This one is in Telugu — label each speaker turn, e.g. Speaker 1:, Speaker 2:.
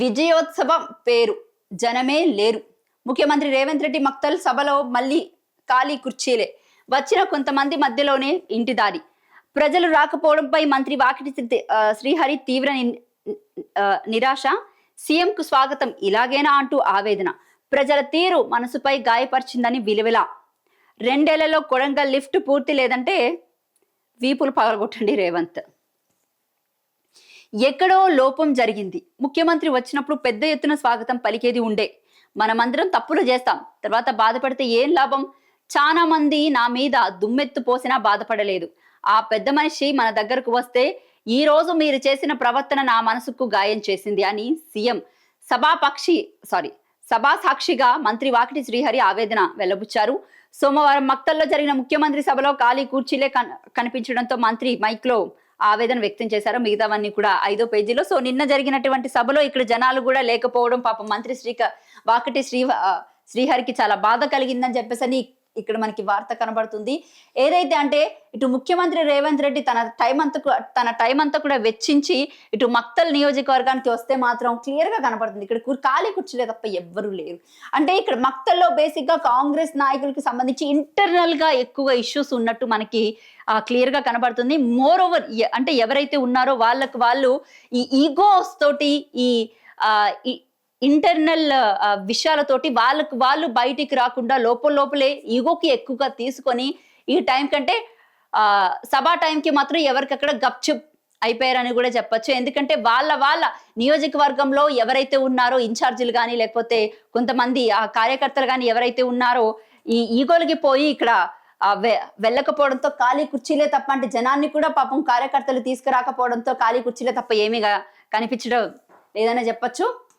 Speaker 1: విజయోత్సవం పేరు జనమే లేరు. ముఖ్యమంత్రి రేవంత్ రెడ్డి మక్తల్ సభలో మళ్ళీ ఖాళీ కుర్చీలే. వచ్చిన కొంతమంది మధ్యలోనే ఇంటిదారి. ప్రజలు రాకపోవడంపై మంత్రి వాకిటి శ్రీహరి తీవ్ర నిరాశ. సీఎంకు స్వాగతం ఇలాగేనా అంటూ ఆవేదన. ప్రజల తీరు మనసుపై గాయపరిచిందని విలువెల. 2 ఏళ్లలో కొడంగల్ లిఫ్ట్ పూర్తి లేదంటే వీపులు పగలగొట్టండి రేవంత్. ఎక్కడో లోపం జరిగింది. ముఖ్యమంత్రి వచ్చినప్పుడు పెద్ద ఎత్తున స్వాగతం పలికేది ఉండే. మనమందరం తప్పులు చేస్తాం, తర్వాత బాధపడితే ఏం లాభం? చాలా మంది నా మీద దుమ్మెత్తు పోసినా బాధపడలేదు. ఆ పెద్ద మనిషి మన దగ్గరకు వస్తే ఈ రోజు మీరు చేసిన ప్రవర్తన నా మనసుకు గాయం చేసింది అని సీఎం సభా సాక్షిగా మంత్రి వాకిటి శ్రీహరి ఆవేదన వెల్లబుచ్చారు. సోమవారం మక్తల్లో జరిగిన ముఖ్యమంత్రి సభలో ఖాళీ కుర్చీలే కనిపించడంతో మంత్రి మైక్ లో ఆవేదన వ్యక్తం చేశారు. మిగతావన్నీ కూడా 5వ పేజీలో. సో నిన్న జరిగినటువంటి సభలో ఇక్కడ జనాలు కూడా లేకపోవడం పాపం మంత్రి వాకిటి శ్రీహరికి చాలా బాధ కలిగిందని చెప్పేసి ఇక్కడ మనకి వార్త కనబడుతుంది. ఏదైతే అంటే ఇటు ముఖ్యమంత్రి రేవంత్ రెడ్డి తన టైం అంతా కూడా వెచ్చించి ఇటు మక్తల్ నియోజకవర్గానికి వస్తే మాత్రం క్లియర్ గా కనబడుతుంది ఇక్కడ ఖాళీ కుర్చీలే తప్ప ఎవ్వరూ లేరు. అంటే ఇక్కడ మక్తల్లో బేసిక్ గా కాంగ్రెస్ నాయకులకి సంబంధించి ఇంటర్నల్ గా ఎక్కువ ఇష్యూస్ ఉన్నట్టు మనకి క్లియర్ గా కనబడుతుంది. మోర్ ఓవర్ అంటే ఎవరైతే ఉన్నారో వాళ్ళు ఈ ఈగోస్ తోటి ఈ ఇంటర్నల్ విషయాలతోటి వాళ్ళు బయటికి రాకుండా లోపలే ఈగోకి ఎక్కువగా తీసుకొని ఈ టైం కంటే సభా టైంకి మాత్రం ఎవరికక్కడ గప్చుప్ అయిపోయారని కూడా చెప్పొచ్చు. ఎందుకంటే వాళ్ళ నియోజకవర్గంలో ఎవరైతే ఉన్నారో ఇన్ఛార్జీలు కానీ లేకపోతే కొంతమంది ఆ కార్యకర్తలు కానీ ఎవరైతే ఉన్నారో ఈ ఈగోలకి పోయి ఇక్కడ వెళ్ళకపోవడంతో ఖాళీ కుర్చీలే తప్ప, అంటే జనాన్ని కూడా పాపం కార్యకర్తలు తీసుకురాకపోవడంతో ఖాళీ కుర్చీలే తప్ప ఏమీ కనిపించడం లేదని చెప్పొచ్చు.